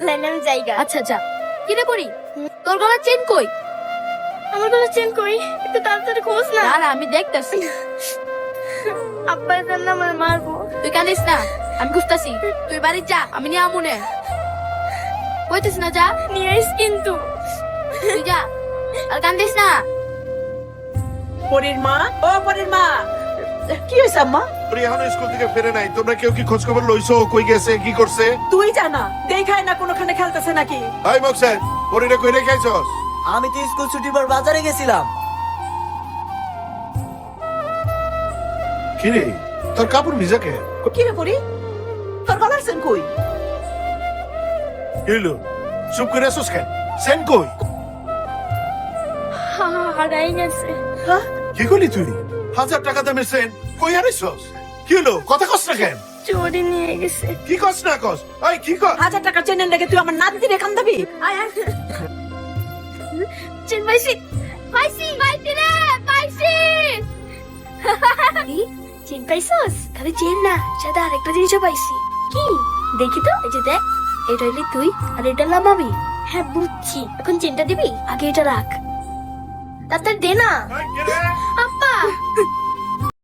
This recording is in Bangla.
লাইনে আমি জায়গা। আচ্ছা আচ্ছা কি রে পরি তোর গলার চেন কই? আমার কোনো চেন কই, একটু তাড়াতাড়ি খোঁজ না। দাঁড়া আমি দেখতাছি। আব্বার জন্য আমার মারবো। তুই কাঁদিস না, আমি খুঁজতাছি। তুই বাড়ি যা, আমি নিয়ে আমুনে কইতিস না, যা নিয়ে আইস কিন্তু। তুই যা, আর কান্দিস না। পরীর মা, ও পরীর মা, কি হয়েছে আম্মা? পরি এখনো স্কুল থেকে ফেরে নাই, তোমরা কেউ কি খোঁজ খবর লইছো? কই গেছে, কি করছে? তুই জানা দেখায় না কোনখানে খেলতেছে নাকি? হাই মকসেদ, পরিরে কই রেখেছস? আমি তো স্কুল ছুটির পর বাজারে গেছিলাম। কি রে, তোর কাপড় ভিজা কে? কি রে পরী, তোর গলার চেন কই? হইলো চুপ করে আসুস কেন? সেন কই? হারাই গেছে। হ্যাঁ? কি করলি তুই? 1000 টাকা দামের সেন কই আনিছস? কি হলো, কথা কস না কেন? চোরে নিয়ে গেছে। কি কস না কস? এই কি কর? 1000 টাকা চেনের লেগে তুই আমার নাতি রে কান্দাবি? আয় আয়। চেন পাইছি, পাইছি রে, পাইছি। চেন পাইছস? খালি চেন না, সাথে আরেকটা জিনিসও পাইছি। কি? দেখি তো, এই যে দেখ, এটা হইলি তুই আর এটা হলাম আমি। হ্যাঁ বুঝছি, এখন চেনটা দিবি, আগে এটা রাখ। তাড়াতাড়ি দে না। এই, কে রে? আব্বা